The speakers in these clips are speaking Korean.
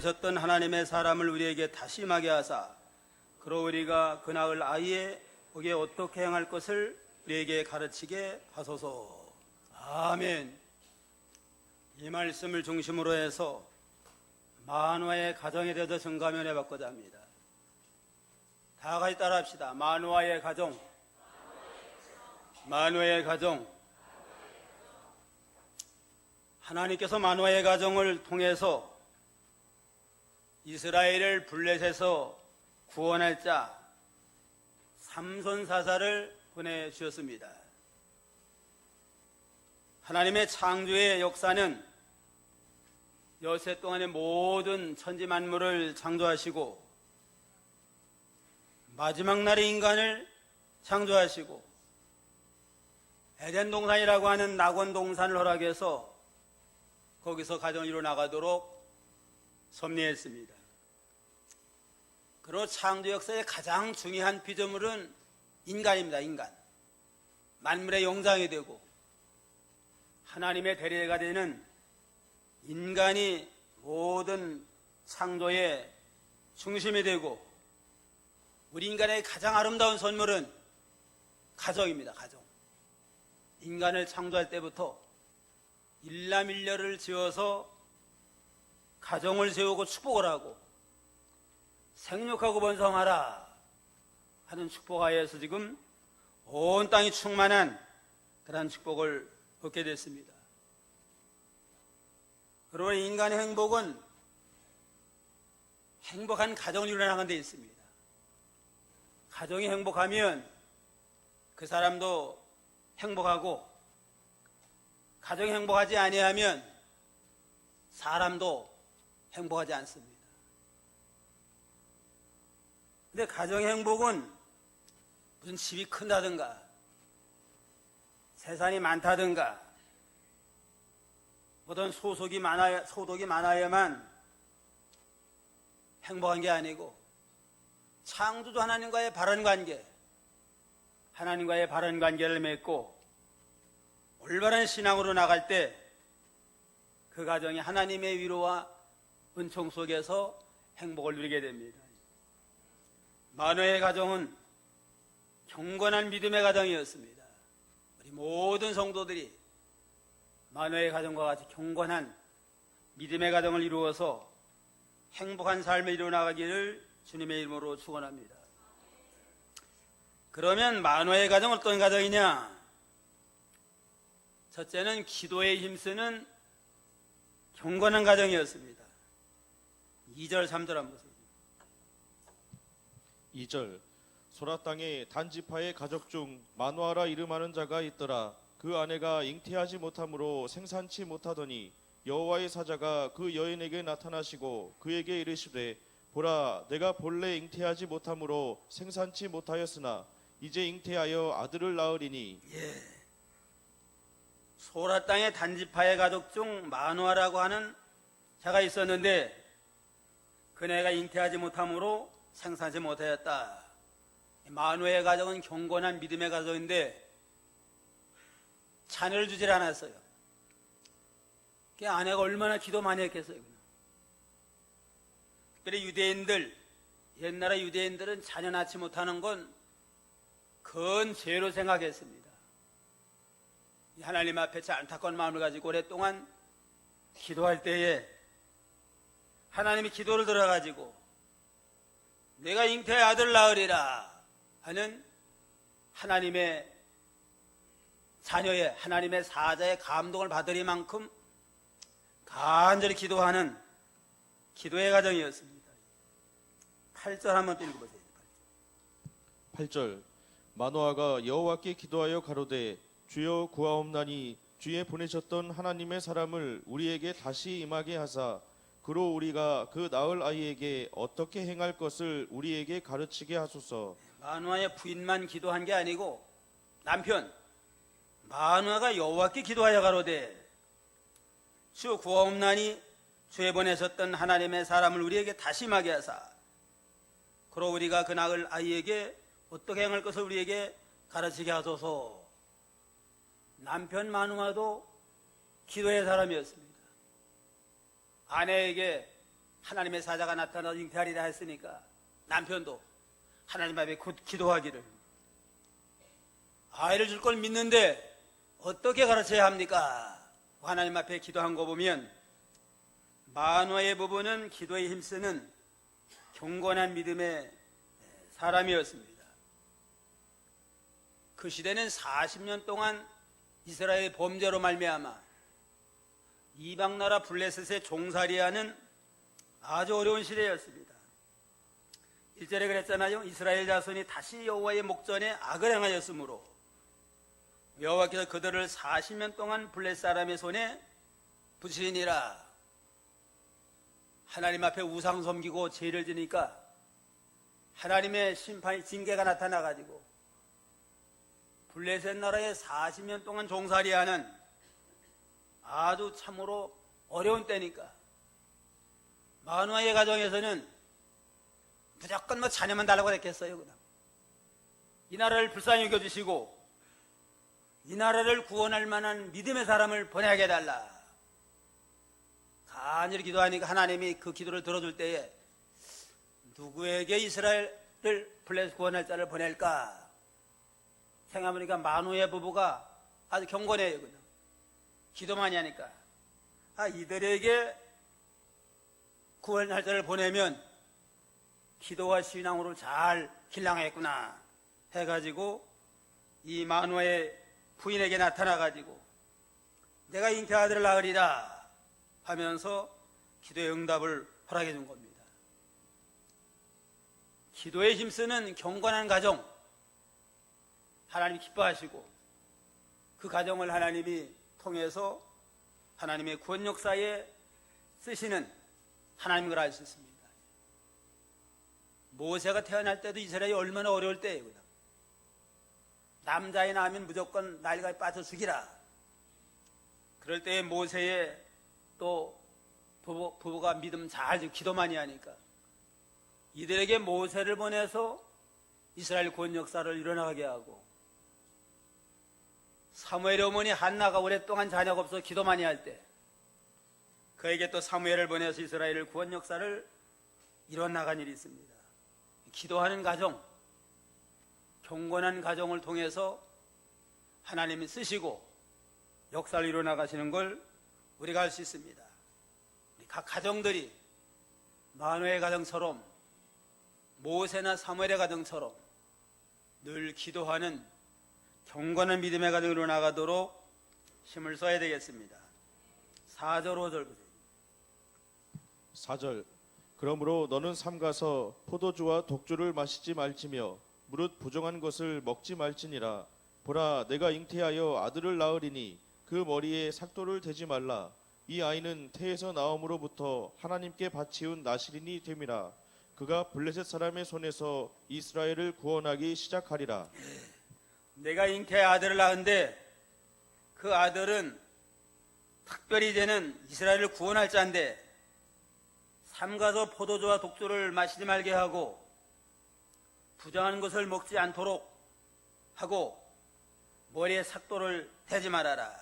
하셨던 하나님의 사람을 우리에게 다시 임하게 하사 그로 우리가 그 낳을 아이의 복에 어떻게 행할 것을 우리에게 가르치게 하소서. 아멘. 이 말씀을 중심으로 해서 만화의 가정에 대해서 증가면해 받고자 합니다. 다 같이 따라합시다. 만화의 가정, 만화의 가정. 하나님께서 만화의 가정을 통해서 이스라엘을 블레셋에서 구원할 자 삼손 사사를 보내주셨습니다. 하나님의 창조의 역사는 여세 동안의 모든 천지 만물을 창조하시고 마지막 날의 인간을 창조하시고 에덴 동산이라고 하는 낙원 동산을 허락해서 거기서 가정을 이루어나가도록 섭리했습니다. 그리고 창조 역사의 가장 중요한 피조물은 인간입니다. 인간. 만물의 영장이 되고 하나님의 대리가 되는 인간이 모든 창조의 중심이 되고 우리 인간의 가장 아름다운 선물은 가정입니다. 가정. 인간을 창조할 때부터 일남일녀를 지어서 가정을 세우고 축복을 하고 생육하고 번성하라 하는 축복하에서 지금 온 땅이 충만한 그런 축복을 얻게 됐습니다. 그러나 인간의 행복은 행복한 가정을 이루어나가는 데 있습니다. 가정이 행복하면 그 사람도 행복하고 가정이 행복하지 아니하면 사람도 행복하지 않습니다. 근데 가정의 행복은 무슨 집이 큰다든가 재산이 많다든가 어떤 소득이 많아야만 행복한 게 아니고 창조주 하나님과의 바른 관계, 하나님과의 바른 관계를 맺고 올바른 신앙으로 나갈 때 그 가정이 하나님의 위로와 은총 속에서 행복을 누리게 됩니다. 마노아의 가정은 경건한 믿음의 가정이었습니다. 우리 모든 성도들이 마노아의 가정과 같이 경건한 믿음의 가정을 이루어서 행복한 삶을 이루어나가기를 주님의 이름으로 축원합니다. 그러면 마노아의 가정은 어떤 가정이냐? 첫째는 기도에 힘쓰는 경건한 가정이었습니다. 2절 3절 한번 보세요. 2절 소라 땅에 단지파의 가족 중 마노아라 이름하는 자가 있더라. 그 아내가 잉태하지 못하므로 생산치 못하더니 여호와의 사자가 그 여인에게 나타나시고 그에게 이르시되 보라 내가 본래 잉태하지 못하므로 생산치 못하였으나 이제 잉태하여 아들을 낳으리니. 소라 땅의 단지파의 가족 중 마노아라고 하는 자가 있었는데 그네가 잉태하지 못함으로 생산하지 못하였다. 마노아의 가정은 경건한 믿음의 가정인데 자녀를 주질 않았어요. 그 아내가 얼마나 기도 많이 했겠어요. 특별히 유대인들, 옛날의 유대인들은 자녀 낳지 못하는 건 큰 죄로 생각했습니다. 하나님 앞에 안타까운 마음을 가지고 오랫동안 기도할 때에 하나님이 기도를 들어가지고 내가 잉태의 아들을 낳으리라 하는 하나님의 자녀의 하나님의 사자의 감동을 받으리만큼 간절히 기도하는 기도의 가정이었습니다. 8절 한번 또 읽어보세요. 8절 마노아가 여호와께 기도하여 가로되 주여 구하옵나니 주에 보내셨던 하나님의 사람을 우리에게 다시 임하게 하사 그로 우리가 그 낳을 아이에게 어떻게 행할 것을 우리에게 가르치게 하소서. 마노아의 부인만 기도한 게 아니고 남편 마노아가 여호와께 기도하여 가로되 주 구하옵나니 주에 보내셨던 하나님의 사람을 우리에게 다시 임하게 하사 그로 우리가 그 낳을 아이에게 어떻게 행할 것을 우리에게 가르치게 하소서. 남편 마누아도 기도의 사람이었습니다. 아내에게 하나님의 사자가 나타나서 잉태하리라 했으니까 남편도 하나님 앞에 곧 기도하기를, 아이를 줄 걸 믿는데 어떻게 가르쳐야 합니까? 하나님 앞에 기도한 거 보면 마누아의 부부는 기도에 힘쓰는 경건한 믿음의 사람이었습니다. 그 시대는 40년 동안 이스라엘 범죄로 말미암아 이방 나라 블레셋의 종살이하는 아주 어려운 시대였습니다. 1절에 그랬잖아요. 이스라엘 자손이 다시 여호와의 목전에 악을 행하였으므로 여호와께서 그들을 40년 동안 블레셋 사람의 손에 붙이니라. 하나님 앞에 우상 섬기고 죄를 지니까 하나님의 심판의 징계가 나타나가지고 블레셋 나라에 40년 동안 종살이하는 아주 참으로 어려운 때니까 마누아의 가정에서는 무조건 뭐 자녀만 달라고 했겠어요. 그냥 이 나라를 불쌍히 여겨주시고 이 나라를 구원할 만한 믿음의 사람을 보내게 해달라. 간절히 기도하니까 하나님이 그 기도를 들어줄 때에 누구에게 이스라엘을 블레셋 구원할 자를 보낼까 생각해보니까 마누의 부부가 아주 경건해요. 그냥 기도만이 하니까 이들에게 구원할 자를 보내면 기도와 신앙으로 잘 길러야겠구나 해가지고 이 마누아의 부인에게 나타나가지고 내가 잉태 아들을 낳으리라 하면서 기도의 응답을 허락해 준 겁니다. 기도에 힘쓰는 경건한 가정 하나님이 기뻐하시고 그 가정을 하나님이 통해서 하나님의 구원 역사에 쓰시는 하나님인 걸 알 수 있습니다. 모세가 태어날 때도 이스라엘이 얼마나 어려울 때예요. 남자애 낳으면 무조건 날가에 빠져 죽이라. 그럴 때에 모세의 또 부부가 믿음 잘 기도 많이 하니까 이들에게 모세를 보내서 이스라엘 구원 역사를 일어나게 하고, 사무엘의 어머니 한나가 오랫동안 자녀가 없어 기도 많이 할 때 그에게 또 사무엘을 보내서 이스라엘 구원 역사를 일어나간 일이 있습니다. 기도하는 가정, 경건한 가정을 통해서 하나님이 쓰시고 역사를 이뤄나가시는 걸 우리가 알 수 있습니다. 각 가정들이 마누의 가정처럼 모세나 사무엘의 가정처럼 늘 기도하는 경건한 믿음의 가정으로 나가도록 힘을 써야 되겠습니다. 4절 5절 4절 그러므로 너는 삼가서 포도주와 독주를 마시지 말지며 무릇 부정한 것을 먹지 말지니라. 보라 내가 잉태하여 아들을 낳으리니 그 머리에 삭도를 대지 말라. 이 아이는 태에서 나옴으로부터 하나님께 바치운 나실인이 됨이라. 그가 블레셋 사람의 손에서 이스라엘을 구원하기 시작하리라. 내가 잉태의 아들을 낳은데 그 아들은 특별히 이제는 이스라엘을 구원할 자인데 삼가서 포도주와 독주를 마시지 말게 하고 부정한 것을 먹지 않도록 하고 머리에 삭도를 대지 말아라.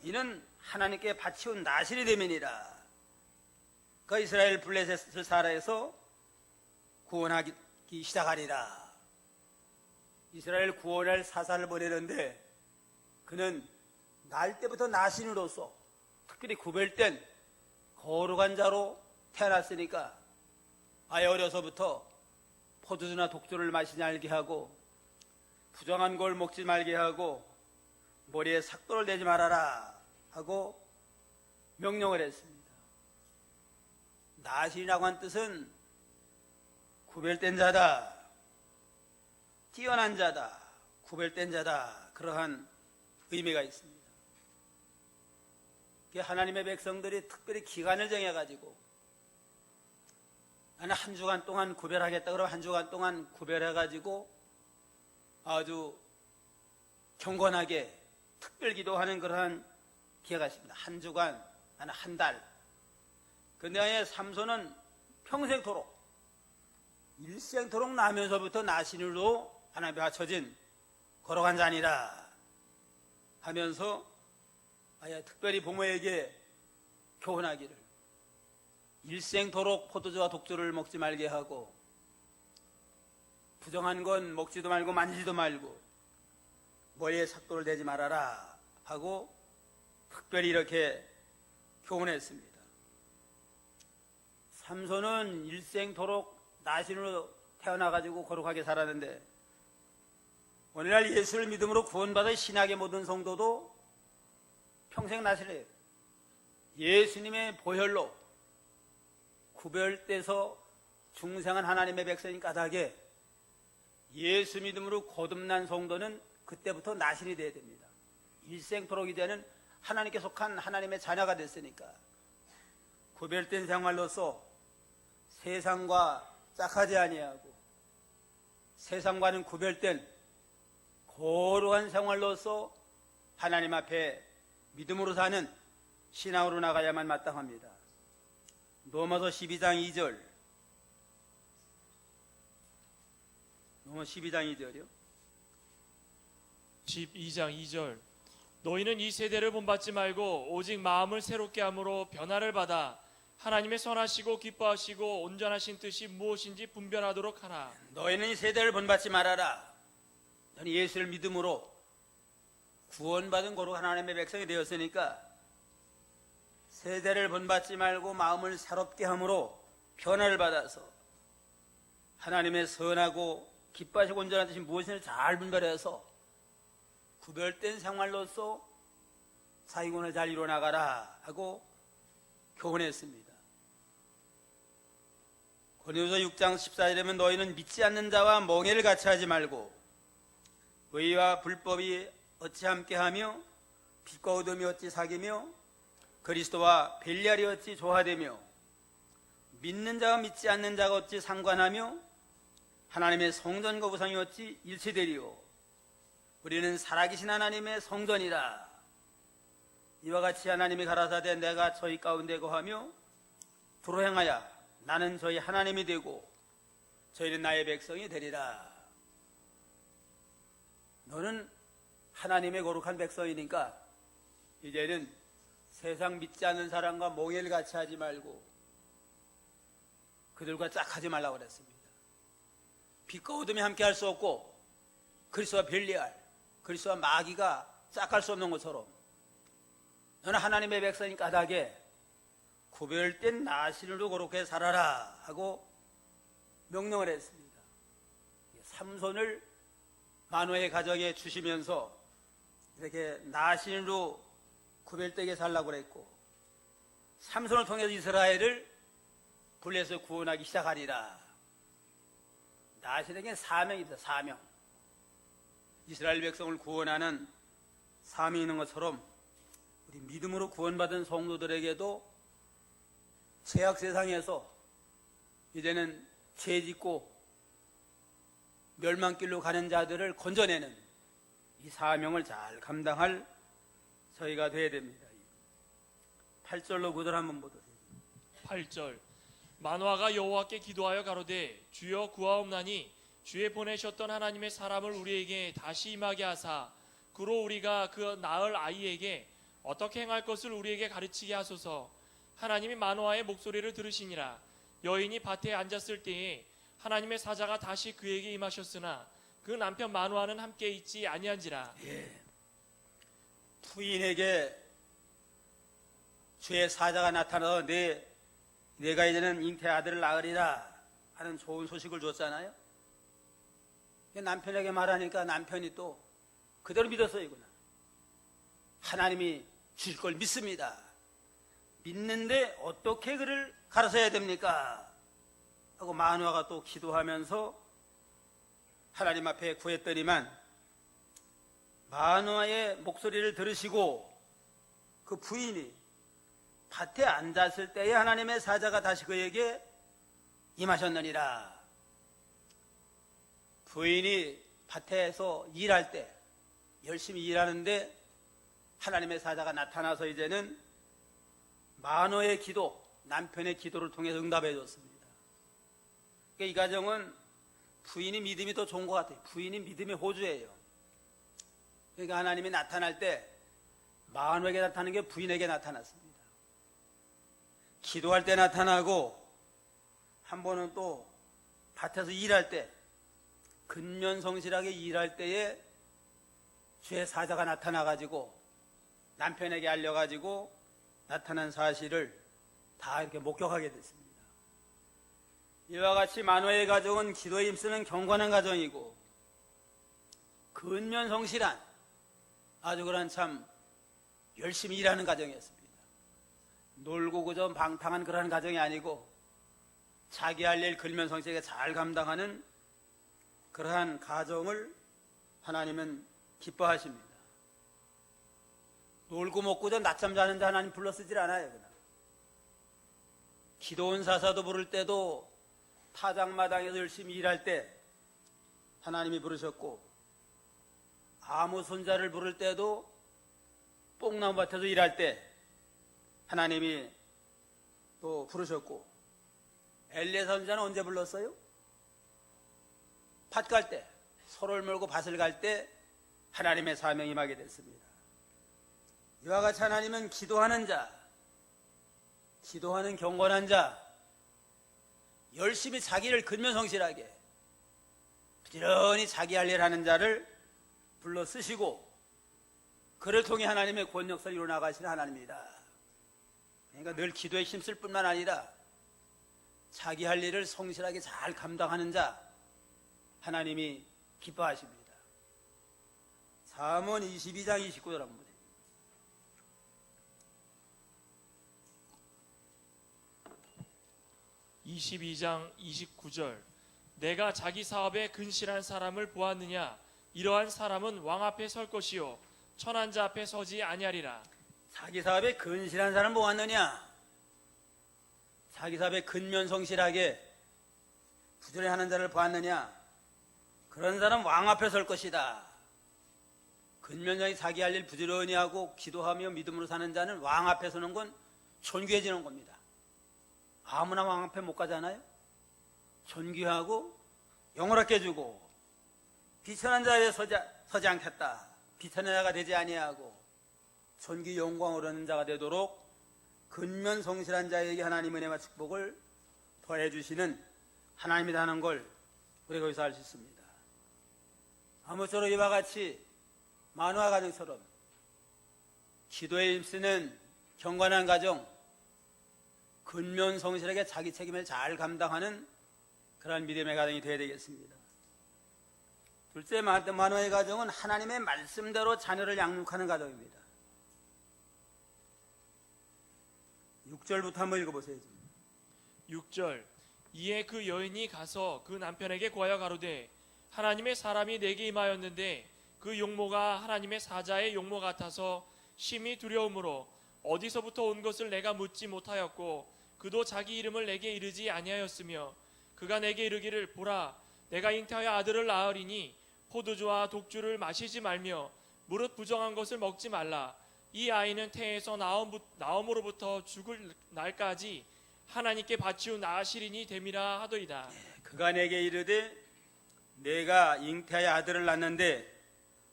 이는 하나님께 바치운 나실이 되면이라. 그 이스라엘 블레셋을 사라에서 구원하기 시작하리라. 이스라엘 구원할 사사를 보내는데 그는 날 때부터 나신으로서 특별히 구별된 거룩한 자로 태어났으니까 아예 어려서부터 포도주나 독주를 마시지 말게 하고 부정한 걸 먹지 말게 하고 머리에 삭도를 내지 말아라 하고 명령을 했습니다. 나신이라고 한 뜻은 구별된 자다, 뛰어난 자다, 구별된 자다, 그러한 의미가 있습니다. 하나님의 백성들이 특별히 기간을 정해가지고 나는 한 주간 동안 구별하겠다 그러면 한 주간 동안 구별해가지고 아주 경건하게 특별 기도하는 그러한 기회가 있습니다. 한 주간, 나는 한 달. 근데 삼손은 평생토록 일생토록 나면서부터 나신으로 하나님께 바쳐진 거룩한 자니라 하면서 아예 특별히 부모에게 교훈하기를 일생토록 포도주와 독주를 먹지 말게 하고 부정한 건 먹지도 말고 만지지도 말고 머리에 삭도를 대지 말아라 하고 특별히 이렇게 교훈했습니다. 삼손은 일생토록 나신으로 태어나가지고 거룩하게 살았는데 오늘날 예수를 믿음으로 구원받아 신약의 모든 성도도 평생 나시래요. 예수님의 보혈로 구별돼서 중생한 하나님의 백성인 까닭에 예수 믿음으로 거듭난 성도는 그때부터 나신이 돼야 됩니다. 일생토록 이제는 하나님께 속한 하나님의 자녀가 됐으니까 구별된 생활로서 세상과 짝하지 아니하고 세상과는 구별된 거룩한 생활로서 하나님 앞에 믿음으로 사는 신앙으로 나가야만 마땅합니다. 로마서 12장 2절. 로마서 12장 2절이요. 12장 2절. 너희는 이 세대를 본받지 말고 오직 마음을 새롭게 함으로 변화를 받아 하나님의 선하시고 기뻐하시고 온전하신 뜻이 무엇인지 분별하도록 하라. 너희는 이 세대를 본받지 말아라. 너는 예수를 믿음으로 구원받은 거룩한 하나님의 백성이 되었으니까 세대를 본받지 말고 마음을 새롭게 함으로 변화를 받아서 하나님의 선하고 기뻐하시고 온전한 뜻이 무엇인지 잘 분별해서 구별된 생활로서 사기꾼을 잘 이뤄나가라 하고 교훈했습니다. 고린도서 6장 14절에 보면 너희는 믿지 않는 자와 멍해를 같이 하지 말고 의와 불법이 어찌 함께하며 빛과 어둠이 어찌 사귀며 그리스도와 벨리알이 어찌 조화되며 믿는 자와 믿지 않는 자가 어찌 상관하며 하나님의 성전과 우상이 어찌 일치되리요. 우리는 살아계신 하나님의 성전이라. 이와 같이 하나님이 가라사대 내가 저희 가운데 거하며 두루 행하여 나는 저희 하나님이 되고 저희는 나의 백성이 되리라. 너는 하나님의 거룩한 백성이니까 이제는 세상 믿지 않는 사람과 몽해를 같이 하지 말고 그들과 짝하지 말라고 그랬습니다. 빛과 어둠이 함께 할 수 없고 그리스도와 벨리알, 그리스도와 마귀가 짝할 수 없는 것처럼 너는 하나님의 백성인 까닭에 구별된 나신으로 거룩하게 살아라 하고 명령을 했습니다. 삼손을 마노아의 가정에 주시면서 이렇게 나신으로 구별되게 살라고 그랬고 삼손을 통해서 이스라엘을 불려서 구원하기 시작하리라. 나신에게 사명입니다. 사명. 이스라엘 백성을 구원하는 사명이 있는 것처럼 우리 믿음으로 구원받은 성도들에게도 죄악 세상에서 이제는 죄 짓고 멸망길로 가는 자들을 건져내는 이 사명을 잘 감당할 저희가 되어야 됩니다. 8절로 9절 한번 보도록. 8절. 마노아가 여호와께 기도하여 가로되 주여 구하옵나니 주의 보내셨던 하나님의 사람을 우리에게 다시 임하게 하사 그로 우리가 그 낳을 아이에게 어떻게 행할 것을 우리에게 가르치게 하소서. 하나님이 마노아의 목소리를 들으시니라. 여인이 밭에 앉았을 때에 하나님의 사자가 다시 그에게 임하셨으나 그 남편 마노아는 함께 있지 아니한지라. 부인에게 주의 사자가 나타나서 내가 이제는 잉태 아들을 낳으리라 하는 좋은 소식을 줬잖아요. 남편에게 말하니까 남편이 또 그대로 믿었어요. 이구나. 하나님이 주실 걸 믿습니다. 믿는데 어떻게 그를 가르쳐야 됩니까? 하고 마노아가 또 기도하면서 하나님 앞에 구했더니만 마노아의 목소리를 들으시고 그 부인이 밭에 앉았을 때에 하나님의 사자가 다시 그에게 임하셨느니라. 부인이 밭에서 일할 때 열심히 일하는데 하나님의 사자가 나타나서 이제는 마노아의 기도, 남편의 기도를 통해서 응답해 줬습니다. 그러니까 이 가정은 부인이 믿음이 더 좋은 것 같아요. 부인이 믿음의 호주예요. 그러니까 하나님이 나타날 때 마노아에게 나타나는 게 부인에게 나타났습니다. 기도할 때 나타나고 한 번은 또 밭에서 일할 때 근면성실하게 일할 때에 주의 사자가 나타나가지고 남편에게 알려가지고 나타난 사실을 다 이렇게 목격하게 됐습니다. 이와 같이 마노아의 가정은 기도에 힘쓰는 경건한 가정이고 근면성실한 아주 그런 참 열심히 일하는 가정이었습니다. 놀고 그저 방탕한 그런 가정이 아니고 자기 할 일 근면성실하게 잘 감당하는 그러한 가정을 하나님은 기뻐하십니다. 놀고 먹고 저 낮잠 자는 자 하나님 불러 쓰질 않아요. 그냥. 기도원 사사도 부를 때도 타작마당에서 열심히 일할 때 하나님이 부르셨고 아무 손자를 부를 때도 뽕나무밭에서 일할 때 하나님이 또 부르셨고 엘리야 선지자는 언제 불렀어요? 밭 갈 때, 소를 몰고 밭을 갈 때 하나님의 사명이 임하게 됐습니다. 이와 같이 하나님은 기도하는 자, 기도하는 경건한 자, 열심히 자기를 근면성실하게 부지런히 자기 할 일 하는 자를 불러 쓰시고 그를 통해 하나님의 권역사를 이루어나가시는 하나님입니다. 그러니까 늘 기도에 힘쓸 뿐만 아니라 자기 할 일을 성실하게 잘 감당하는 자 하나님이 기뻐하십니다. 잠언 22장 29절 한번 보세요. (22장 29절) 내가 자기 사업에 근실한 사람을 보았느냐? 이러한 사람은 왕 앞에 설 것이요 천한 자 앞에 서지 아니하리라. 자기 사업에 근실한 사람 보았느냐? 자기 사업에 근면성실하게 부지런히 하는 자를 보았느냐? 그런 사람 왕 앞에 설 것이다. 근면성이 자기 할 일 부지런히 하고 기도하며 믿음으로 사는 자는 왕 앞에 서는 건 존귀해지는 겁니다. 아무나 왕 앞에 못 가잖아요. 존귀하고 영원하게 해주고 비천한 자에 서지 않겠다. 비천한 자가 되지 아니하고 존귀 영광을 얻는 자가 되도록 근면성실한 자에게 하나님 은혜와 축복을 더해 주시는 하나님이다 하는 걸 우리가 여기서 알 수 있습니다. 아무쪼록 이와 같이 마노아 가정처럼 기도에 힘쓰는 경건한 가정, 근면성실하게 자기 책임을 잘 감당하는 그러한 믿음의 가정이 되어야 되겠습니다. 둘째, 마노아의 가정은 하나님의 말씀대로 자녀를 양육하는 가정입니다. 6절부터 한번 읽어보세요. 6절 이에 그 여인이 가서 그 남편에게 구하여 가로되 하나님의 사람이 내게 임하였는데 그 용모가 하나님의 사자의 용모 같아서 심히 두려움으로 어디서부터 온 것을 내가 묻지 못하였고 그도 자기 이름을 내게 이르지 아니하였으며 그가 내게 이르기를 보라 내가 잉태하여 아들을 낳으리니 포도주와 독주를 마시지 말며 무릇 부정한 것을 먹지 말라. 이 아이는 태에서 나옴으로부터 죽을 날까지 하나님께 바치운 나시린이 됨이라 하더이다. 그가 내게 이르되 내가 잉태하여 아들을 낳는데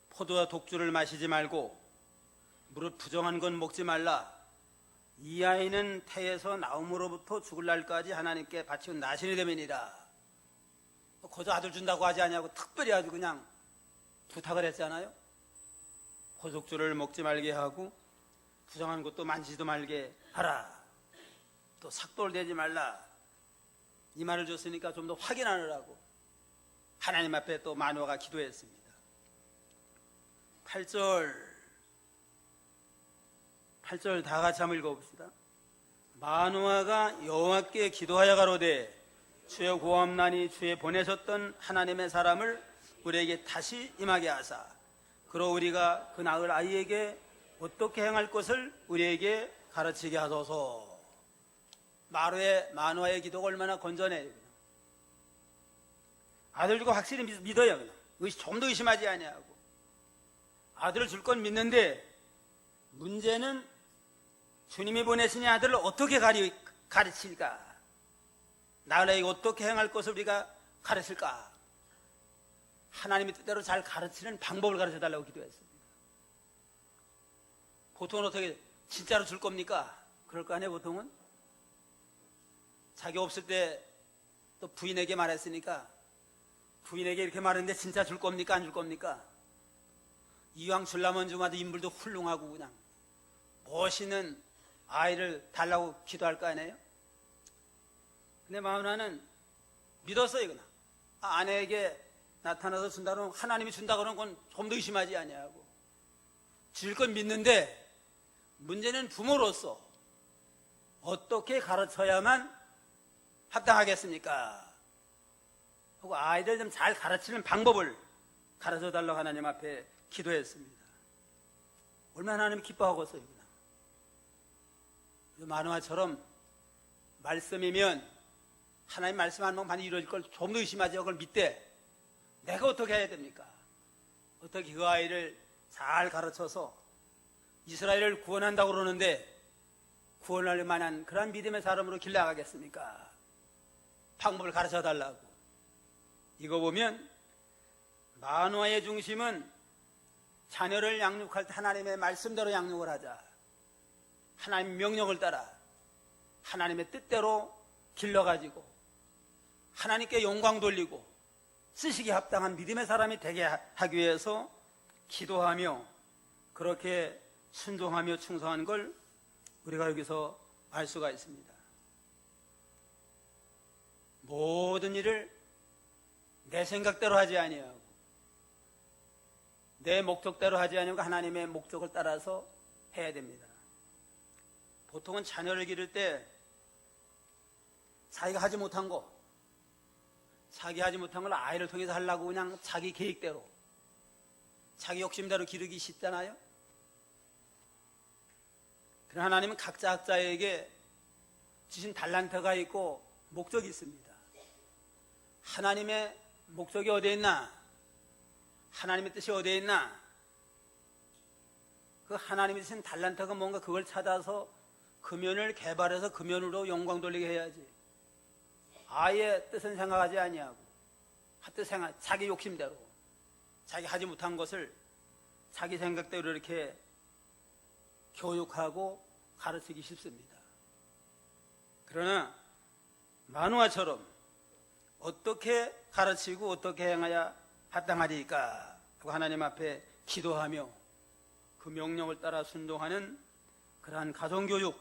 포도와 독주를 마시지 말고 무릇 부정한 건 먹지 말라. 이 아이는 태에서 나옴으로부터 죽을 날까지 하나님께 바치운 나신이 됨이니라. 거저 아들 준다고 하지 아니하고 특별히 아주 그냥 부탁을 했잖아요. 포독주를 먹지 말게 하고 부정한 것도 만지지도 말게 하라. 또 삭돌되지 말라. 이 말을 줬으니까 좀 더 확인하느라고 하나님 앞에 또 마노아가 기도했습니다. 8절 다 같이 한번 읽어봅시다. 마노아가 여호와께 기도하여 가로되 주여 구하옵나니 주의 보내셨던 하나님의 사람을 우리에게 다시 임하게 하사 그러 우리가 그 낳을 아이에게 어떻게 행할 것을 우리에게 가르치게 하소서. 마노아의 기도가 얼마나 건전해요. 아들 주고 확실히 믿어요. 좀 더 의심하지 아니하고 아들을 줄 건 믿는데 문제는 주님이 보내신 아들을 어떻게 가르칠까? 낳을 아이에게 어떻게 행할 것을 우리가 가르칠까? 하나님의 뜻대로 잘 가르치는 방법을 가르쳐달라고 기도했습니다. 보통은 어떻게 진짜로 줄 겁니까? 그럴 거 아니에요 보통은? 자기 없을 때 또 부인에게 말했으니까 부인에게 이렇게 말했는데 진짜 줄 겁니까? 안 줄 겁니까? 이왕 줄라면 주마도 인물도 훌륭하고 그냥 멋있는 아이를 달라고 기도할 거 아니에요? 근데 마누라는 믿었어요. 그냥 아내에게 나타나서 준다는 하나님이 준다 그러는 건 좀 더 의심하지 아니하고 줄 건 믿는데 문제는 부모로서 어떻게 가르쳐야만 합당하겠습니까? 하고 아이들 좀 잘 가르치는 방법을 가르쳐 달라고 하나님 앞에 기도했습니다. 얼마나 하나님이 기뻐하겠어요. 그냥 마누아처럼 말씀이면 하나님 말씀하는 건 반드시 이루어질 걸 좀 더 의심하지 그걸 믿되 내가 어떻게 해야 됩니까? 어떻게 그 아이를 잘 가르쳐서 이스라엘을 구원한다고 그러는데 구원할 만한 그런 믿음의 사람으로 길러가겠습니까? 방법을 가르쳐 달라고. 이거 보면 마누아의 중심은 자녀를 양육할 때 하나님의 말씀대로 양육을 하자. 하나님의 명령을 따라 하나님의 뜻대로 길러가지고 하나님께 영광 돌리고 쓰시기에 합당한 믿음의 사람이 되게 하기 위해서 기도하며 그렇게 순종하며 충성하는 걸 우리가 여기서 알 수가 있습니다. 모든 일을 내 생각대로 하지 아니하고 내 목적대로 하지 아니하고 하나님의 목적을 따라서 해야 됩니다. 보통은 자녀를 기를 때 자기가 하지 못한 걸 아이를 통해서 하려고 그냥 자기 계획대로 자기 욕심대로 기르기 쉽잖아요. 그러나 하나님은 각자에게 주신 달란트가 있고 목적이 있습니다. 하나님의 목적이 어디에 있나? 하나님의 뜻이 어디에 있나? 그 하나님이 주신 달란트가 뭔가 그걸 찾아서 금연을 개발해서 금연으로 영광 돌리게 해야지. 아예 뜻은 생각하지 아니하고 하뜻 생각, 자기 욕심대로 자기 하지 못한 것을 자기 생각대로 이렇게 교육하고 가르치기 쉽습니다. 그러나 마누아처럼 어떻게 가르치고 어떻게 행해야 합당하리까 하고 하나님 앞에 기도하며 그 명령을 따라 순종하는 그러한 가정교육,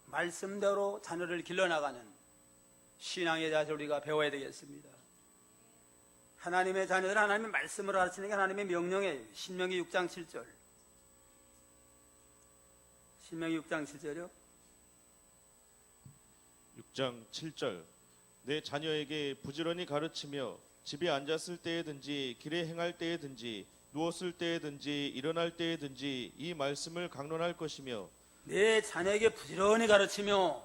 말씀대로 자녀를 길러나가는 신앙의 자세를 우리가 배워야 되겠습니다. 하나님의 자녀들 하나님의 말씀을 가르치는 게 하나님의 명령이에요. 신명기 6장 7절. 신명기 6장 7절이요. 6장 7절 내 자녀에게 부지런히 가르치며 집에 앉았을 때에든지 길에 행할 때에든지 누웠을 때에든지 일어날 때에든지 이 말씀을 강론할 것이며 내 자녀에게 부지런히 가르치며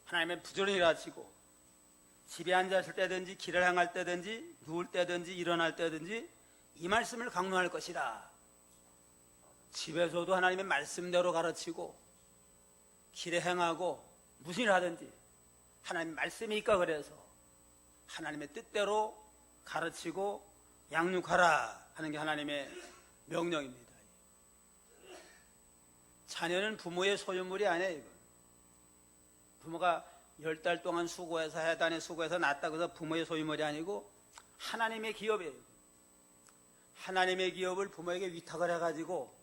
하나님의 부지런히 가르치고 집에 앉았을 때든지 길을 행할 때든지 누울 때든지 일어날 때든지 이 말씀을 강론할 것이다. 집에서도 하나님의 말씀대로 가르치고 길에 행하고 무슨 일을 하든지 하나님의 말씀이 있까 그래서 하나님의 뜻대로 가르치고 양육하라 하는 게 하나님의 명령입니다. 자녀는 부모의 소유물이 아니에요. 부모가 10달 동안 수고해서 해단에 수고해서 낳았다고 해서 부모의 소유물이 아니고 하나님의 기업이에요. 하나님의 기업을 부모에게 위탁을 해가지고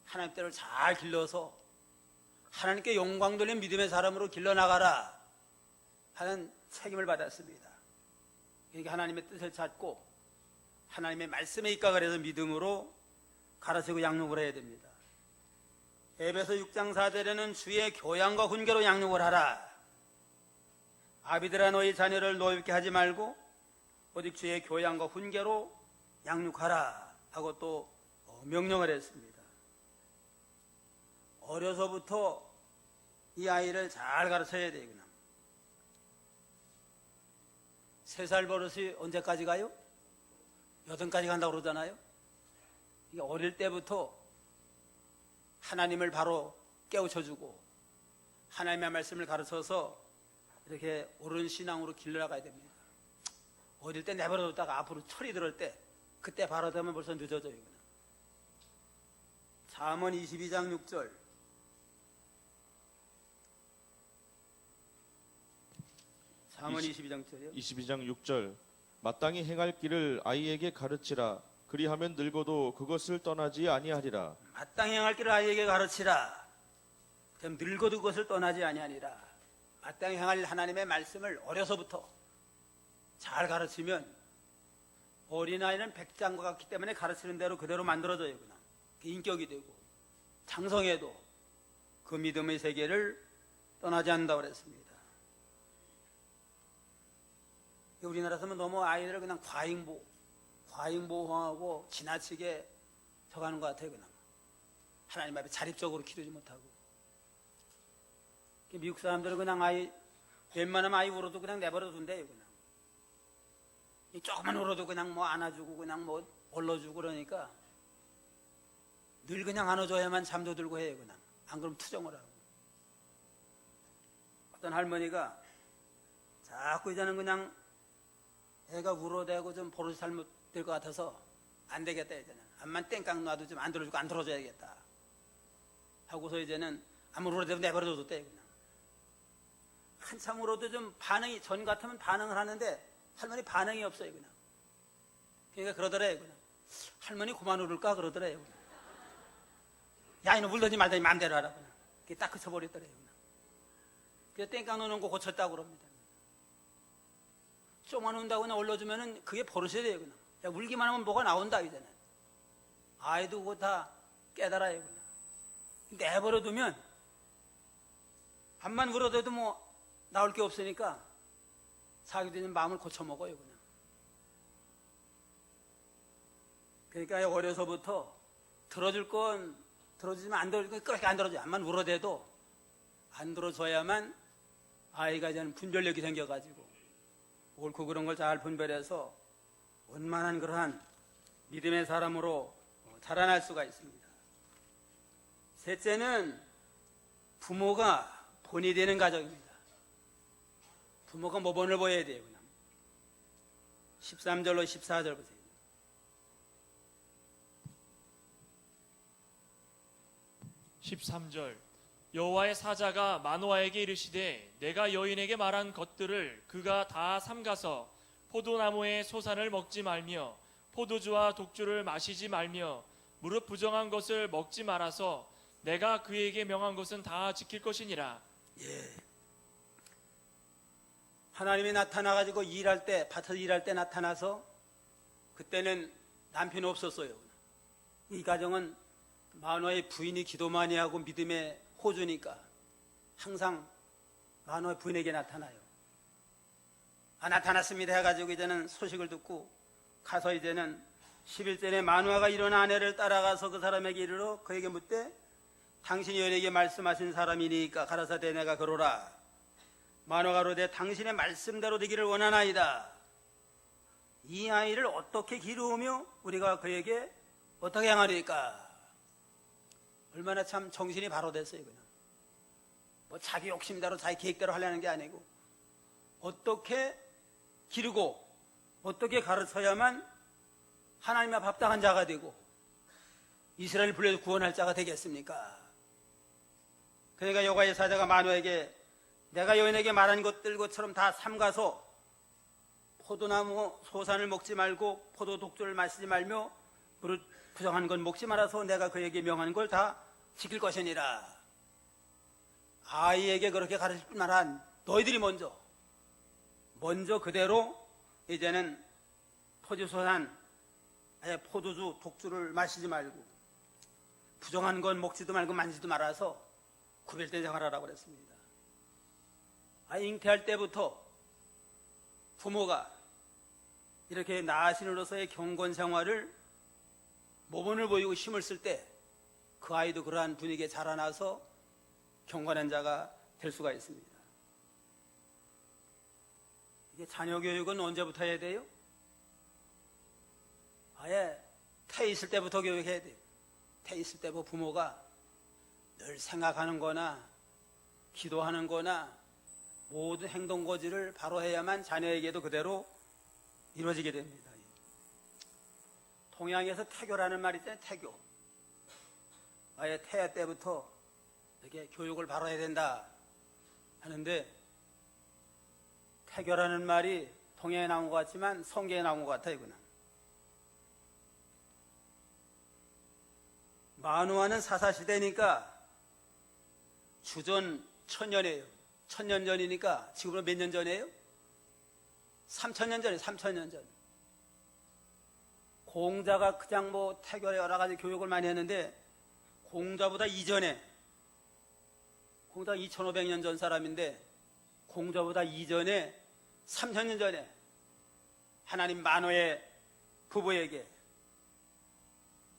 하나님대로 잘 길러서 하나님께 영광 돌린 믿음의 사람으로 길러나가라 하는 책임을 받았습니다. 그러니까 하나님의 뜻을 찾고 하나님의 말씀에 입각을 해서 믿음으로 가르치고 양육을 해야 됩니다. 에베소 6장 4절에는 주의 교양과 훈계로 양육을 하라. 아비들아 너희 자녀를 노엽게 하지 말고 오직 주의 교양과 훈계로 양육하라 하고 또 명령을 했습니다. 어려서부터 이 아이를 잘 가르쳐야 되구나. 3살 버릇이 언제까지 가요? 8까지 간다고 그러잖아요. 이게 어릴 때부터 하나님을 바로 깨우쳐주고 하나님의 말씀을 가르쳐서 이렇게 옳은 신앙으로 길러나가야 됩니다. 어릴 때 내버려뒀다가 앞으로 철이 들을 때 그때 바로 되면 벌써 늦어져요. 잠언 22장 6절 잠언 22장짜리요. 22장 6절 마땅히 행할 길을 아이에게 가르치라 그리하면 늙어도 그것을 떠나지 아니하리라. 마땅히 행할 길을 아이에게 가르치라. 그럼 늙어도 그것을 떠나지 아니하니라. 마땅히 행할 하나님의 말씀을 어려서부터 잘 가르치면 어린아이는 백장과 같기 때문에 가르치는 대로 그대로 만들어져요. 그냥 인격이 되고 장성해도 그 믿음의 세계를 떠나지 않는다고 그랬습니다. 우리나라에서는 너무 아이들을 그냥 과잉보호하고 지나치게 저가는 것 같아요. 그냥 하나님 앞에 자립적으로 기르지 못하고. 미국 사람들은 그냥 웬만하면 아이 울어도 그냥 내버려 둔대요. 그냥 조금만 울어도 그냥 뭐 안아주고 그냥 뭐 올려주고 그러니까 늘 그냥 안아줘야만 잠도 들고 해요. 그냥 안 그러면 투정을 하고. 어떤 할머니가 자꾸 이제는 그냥 애가 울어대고 좀 버릇이 잘못될 것 같아서 안 되겠다. 이제는 암만 땡깡 놔도 좀 안 들어주고 안 들어줘야겠다 하고서 이제는 아무 울어대도 내버려둬도 그냥 한참 울어도 좀 반응이 전 같으면 반응을 하는데 할머니 반응이 없어요. 그냥 그러니까 그러더래요. 그냥 할머니 그만 울을까 그러더래요. 그냥. 야 이놈 울더니 말더니 마음대로 하라. 그냥 그게 딱 그쳐버렸더래요. 그냥. 그래서 땡깡 놓는 거 고쳤다고 그럽니다. 좀만 운다고 그냥 올려주면은 그게 버릇이 돼요. 그냥. 야, 울기만 하면 뭐가 나온다 이제는. 아이도 그거 다 깨달아요. 그냥. 내버려두면 밤만 울어대도 뭐 나올 게 없으니까 자기도 이제 마음을 고쳐먹어요. 그냥. 그러니까 어려서부터 들어줄 건 들어주지만 안 들어줄 건 그렇게 안 들어줘요. 암만 울어대도 안 들어줘야만 아이가 이제는 분별력이 생겨가지고 옳고 그런 걸 잘 분별해서 원만한 그러한 믿음의 사람으로 자라날 수가 있습니다. 셋째는 부모가 본이 되는 가정입니다. 부모가 모본을 보여야 돼요. 그냥. 13절로 14절 보세요. 13절 여호와의 사자가 마노아에게 이르시되 내가 여인에게 말한 것들을 그가 다 삼가서 포도나무의 소산을 먹지 말며 포도주와 독주를 마시지 말며 무릇 부정한 것을 먹지 말아서 내가 그에게 명한 것은 다 지킬 것이니라. 예. 하나님이 나타나가지고 일할 때, 밭에서 일할 때 나타나서 그때는 남편이 없었어요. 이 가정은 마노아의 부인이 기도 많이 하고 믿음의 호주니까 항상 마노아의 부인에게 나타나요. 나타났습니다 해가지고 이제는 소식을 듣고 가서 이제는 11절에 마노아가 이런 아내를 따라가서 그 사람에게 이르러 그에게 묻되 당신이 여인에게 말씀하신 사람이니까 가라사대 내가 그러라. 마노아가 그러되 당신의 말씀대로 되기를 원하나이다. 이 아이를 어떻게 기르우며 우리가 그에게 어떻게 행하리까? 얼마나 참 정신이 바로 됐어요. 그냥 뭐 자기 욕심대로 자기 계획대로 하려는 게 아니고 어떻게 기르고 어떻게 가르쳐야만 하나님 앞 합당한 자가 되고 이스라엘을 불려서 구원할 자가 되겠습니까? 그러니까 여호와의 사자가 마노아에게 내가 여인에게 말한 것들처럼 다 삼가서 포도나무 소산을 먹지 말고 포도 독주를 마시지 말며 무릇 부정한 건 먹지 말아서 내가 그에게 명한 걸 다 지킬 것이니라. 아이에게 그렇게 가르칠 만한 너희들이 먼저 그대로 이제는 포도소산, 포도주, 독주를 마시지 말고 부정한 건 먹지도 말고 만지도 말아서 구별된 생활하라고 그랬습니다. 잉태할 때부터 부모가 이렇게 나신으로서의 경건 생활을 모본을 보이고 힘을 쓸 때 그 아이도 그러한 분위기에 자라나서 경건한 자가 될 수가 있습니다. 이게 자녀 교육은 언제부터 해야 돼요? 아예 태 있을 때부터 교육해야 돼요. 태 있을 때부터 부모가 늘 생각하는 거나 기도하는 거나 모든 행동 고지를 바로 해야만 자녀에게도 그대로 이루어지게 됩니다. 동양에서 태교라는 말이 있잖아요. 태교. 아예 태아 때부터 이렇게 교육을 바로 해야 된다 하는데 태교라는 말이 동해에 나온 것 같지만 성경에 나온 것 같아요. 그냥. 만화는 사사시대니까 주전 1000년이에요. 1000년 전이니까 지금으로 몇 년 전이에요? 3000년 전이에요. 3000년 전. 공자가 그냥 뭐 태교에 여러 가지 교육을 많이 했는데 공자보다 이전에, 공자가 2500년 전 사람인데 공자보다 이전에 3000년 전에 하나님 만호의 부부에게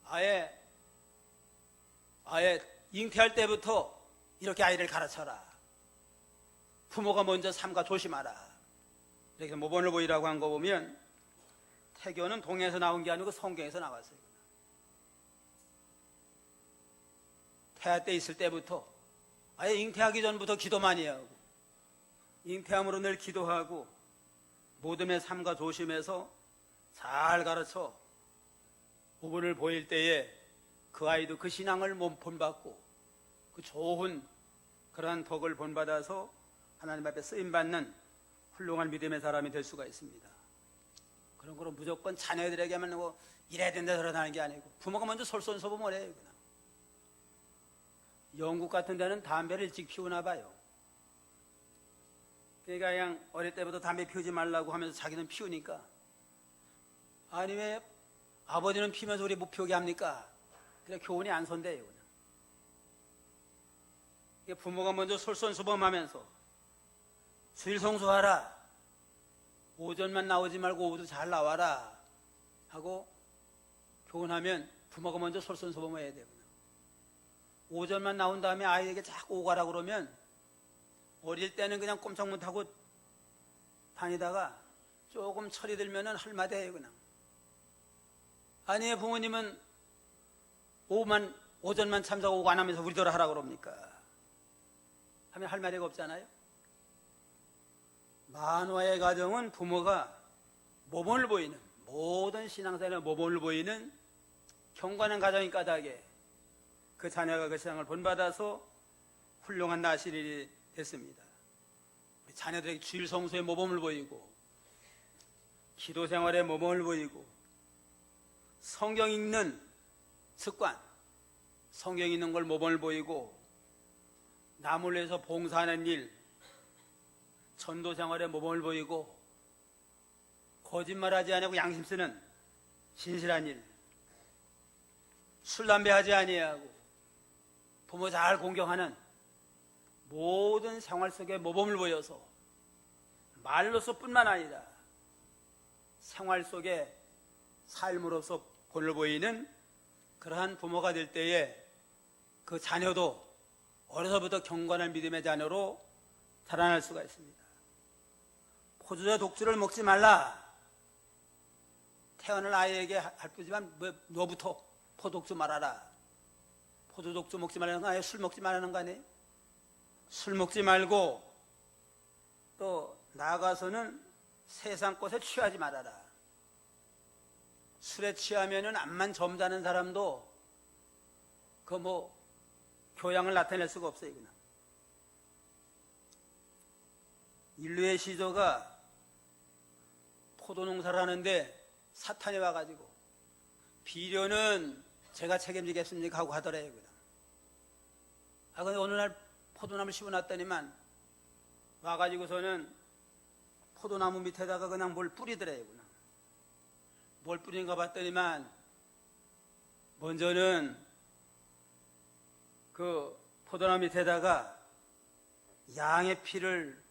아예 잉태할 때부터 이렇게 아이를 가르쳐라. 부모가 먼저 삼가 조심하라. 이렇게 모범을 보이라고 한 거 보면 태교는 동해에서 나온 게 아니고 성경에서 나왔어요. 태아 때 있을 때부터 아예 잉태하기 전부터 기도 많이 하고 잉태함으로 늘 기도하고 모둠의 삶과 조심해서 잘 가르쳐 부분을 보일 때에 그 아이도 그 신앙을 본받고 그 좋은 그러한 덕을 본받아서 하나님 앞에 쓰임받는 훌륭한 믿음의 사람이 될 수가 있습니다. 그런 거로 무조건 자녀들에게만 뭐 이래야 된다 저래야 하는 게 아니고 부모가 먼저 솔선수범을 해요. 그냥. 영국 같은 데는 담배를 일찍 피우나 봐요. 그러니까 그냥 어릴 때부터 담배 피우지 말라고 하면서 자기는 피우니까 아니 왜 아버지는 피면서 우리 못 피우게 합니까? 그래 교훈이 안 선대요. 그냥. 부모가 먼저 솔선수범하면서 주일 성수하라. 오전만 나오지 말고 오후도 잘 나와라 하고 교훈하면 부모가 먼저 솔선수범해야 돼요. 오전만 나온 다음에 아이에게 자꾸 오가라 그러면 어릴 때는 그냥 꼼짝 못하고 다니다가 조금 철이 들면은 할마디 해요. 그냥. 아니 부모님은 오전만 참자고 오고 안 하면서 우리대로 하라 그럽니까? 하면 할 말이 없잖아요. 만화의 가정은 부모가 모범을 보이는, 모든 신앙생활에 모범을 보이는 경건한 가정인 까닭에 그 자녀가 그 신앙을 본받아서 훌륭한 나시린이 됐습니다. 우리 자녀들에게 주일 성수의 모범을 보이고 기도 생활의 모범을 보이고 성경 읽는 습관, 성경 읽는 걸 모범을 보이고 남을 위해서 봉사하는 일, 전도 생활의 모범을 보이고 거짓말하지 아니하고 양심 쓰는 진실한 일, 술 담배 하지 아니하고 부모 잘 공경하는 모든 생활 속에 모범을 보여서 말로서뿐만 아니라 생활 속에 삶으로서 본을 보이는 그러한 부모가 될 때에 그 자녀도 어려서부터 경건한 믿음의 자녀로 자라날 수가 있습니다. 포도주와 독주를 먹지 말라. 태어날 아이에게 할쁘지만 너부터 포독주 말아라. 포도 독주 먹지 말라는 거 아니에요? 술 먹지 말라는 거 아니에요? 술 먹지 말고 또 나가서는 세상 것에 취하지 말아라. 술에 취하면은 암만 점잖은 사람도 그 뭐 교양을 나타낼 수가 없어요. 그냥. 인류의 시조가 포도 농사를 하는데 사탄이 와가지고 비료는 제가 책임지겠습니까 하고 하더래요. 그냥. 근데 어느 날 포도나무를 심어놨더니만 와가지고서는 포도나무 밑에다가 그냥 뭘 뿌리더래요. 그냥. 뭘 뿌린가 봤더니만 먼저는 그 포도나무 밑에다가 양의 피를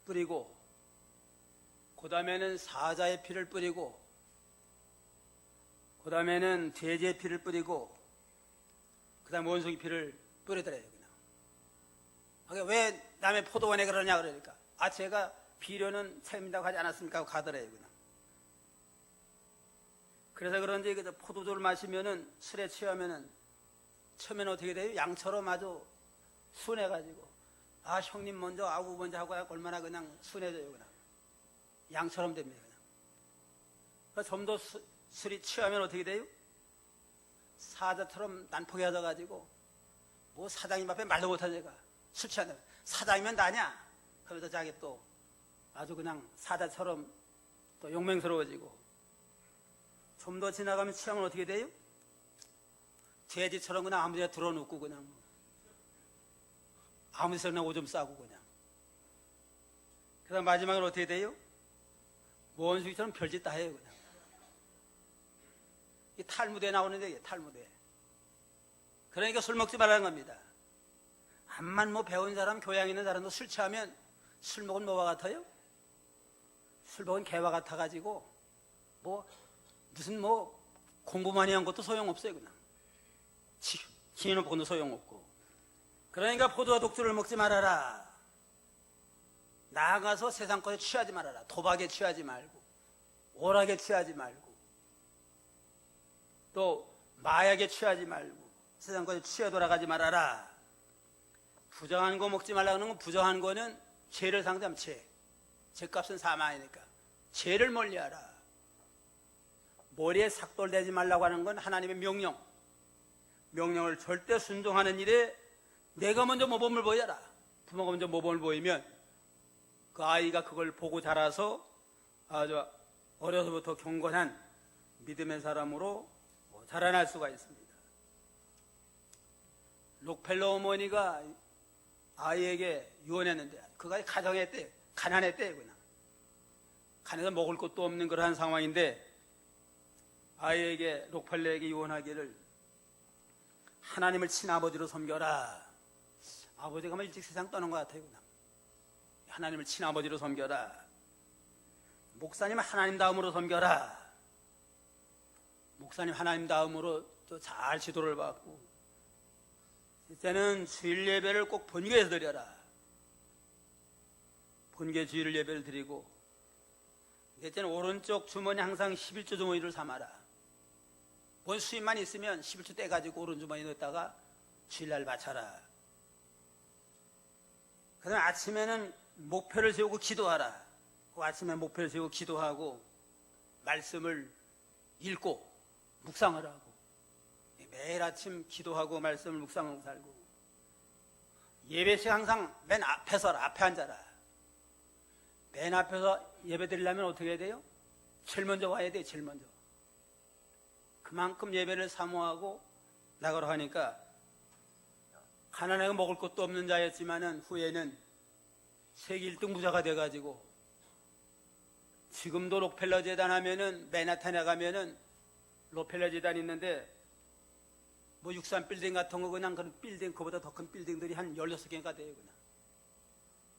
뿌리고 그 다음에는 사자의 피를 뿌리고 그 다음에는 돼지의 피를 뿌리고 그 다음에 원숭이 피를 뿌리더래요. 그냥. 왜 남의 포도원에 그러냐 그러니까 제가 비료는 책임진다고 하지 않았습니까 하고 가더래요. 그냥. 그래서 그런지 포도주를 마시면은 술에 취하면은 처음에는 어떻게 돼요? 양처럼 아주 순해가지고 형님 먼저 아구 먼저 하고 얼마나 그냥 순해져요. 그냥. 양처럼 됩니다. 그냥. 좀 더 술이 취하면 어떻게 돼요? 사자처럼 난폭해져 가지고 뭐 사장님 앞에 말도 못하지. 술 취한다. 사장이면 나냐? 그러면서 자기 또 아주 그냥 사자처럼 또 용맹스러워지고, 좀 더 지나가면 취하면 어떻게 돼요? 돼지처럼 그냥 아무 데나 들어눕고 그냥 아무 데서나 오줌 싸고 그냥. 그다음 마지막으로 어떻게 돼요? 원숭이처럼 별짓 다 해요 그냥. 이 탈무드에 나오는데, 이게 탈무드에. 그러니까 술 먹지 말라는 겁니다. 암만 뭐 배운 사람, 교양 있는 사람도 술 취하면 술 먹은 뭐와 같아요? 술 먹은 개와 같아가지고 뭐 무슨 뭐 공부 많이 한 것도 소용없어요 그냥. 기인을 보고도 소용없고. 그러니까 포도와 독주를 먹지 말아라. 나아가서 세상 것에 취하지 말아라. 도박에 취하지 말고, 오락에 취하지 말고, 또 마약에 취하지 말고, 세상 것에 취해 돌아가지 말아라. 부정한 거 먹지 말라 그러는 건, 부정한 거는 죄를 상대하면 죄값은 사망이니까 죄를 멀리하라. 머리에 삭돌대지 말라고 하는 건 하나님의 명령을 절대 순종하는 일에 내가 먼저 모범을 보여라. 부모가 먼저 모범을 보이면 그 아이가 그걸 보고 자라서 아주 어려서부터 경건한 믿음의 사람으로 자라날 수가 있습니다. 록펠러 어머니가 아이에게 유언했는데, 그가 가정했대, 가난했대 그냥. 가난해서 먹을 것도 없는 그러한 상황인데 아이에게, 록펠러에게 유언하기를, 하나님을 친아버지로 섬겨라. 아버지가 뭐 일찍 세상 떠난 것 같아요 그냥. 하나님을 친아버지로 섬겨라. 목사님 하나님 다음으로 섬겨라. 목사님 하나님 다음으로 또 잘 지도를 받고, 이제는 주일 예배를 꼭 본교에서 드려라. 본교 주일 예배를 드리고, 이제는 오른쪽 주머니 항상 11조 주머니를 삼아라. 원 수입만 있으면 11조 떼가지고 오른 주머니에 넣었다가 주일날 바쳐라. 그 다음에 아침에는 목표를 세우고 기도하라. 그 아침에 목표를 세우고 기도하고 말씀을 읽고 묵상을 하고, 매일 아침 기도하고 말씀을 묵상하고 살고, 예배 시간 항상 맨 앞에 서라. 앞에 앉아라. 맨 앞에서 예배 드리려면 어떻게 해야 돼요? 제일 먼저 와야 돼요. 제일 먼저. 그만큼 예배를 사모하고 나가러 하니까, 가난하고 먹을 것도 없는 자였지만은 후에는 세계 1등 부자가 돼가지고, 지금도 록펠러 재단 하면은, 맨하탄에 가면은 록펠러 재단 있는데, 뭐 63빌딩 같은 거 그냥 그런 빌딩, 그보다 더 큰 빌딩들이 한 16개가 돼요 그냥.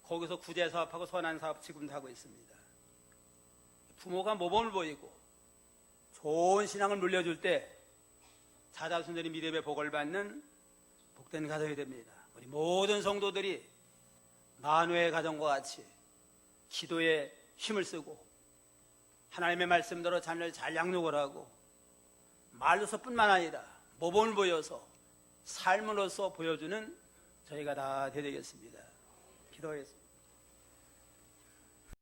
거기서 구제 사업하고 선한 사업 지금도 하고 있습니다. 부모가 모범을 보이고 좋은 신앙을 물려줄 때 자자손전이 미래의 복을 받는 복된 가정이 됩니다. 우리 모든 성도들이 만우의 가정과 같이 기도에 힘을 쓰고 하나님의 말씀대로 자녀를 잘 양육을 하고, 말로서뿐만 아니라 모범을 보여서 삶으로서 보여주는 저희가 다 되겠습니다. 기도하겠습니다.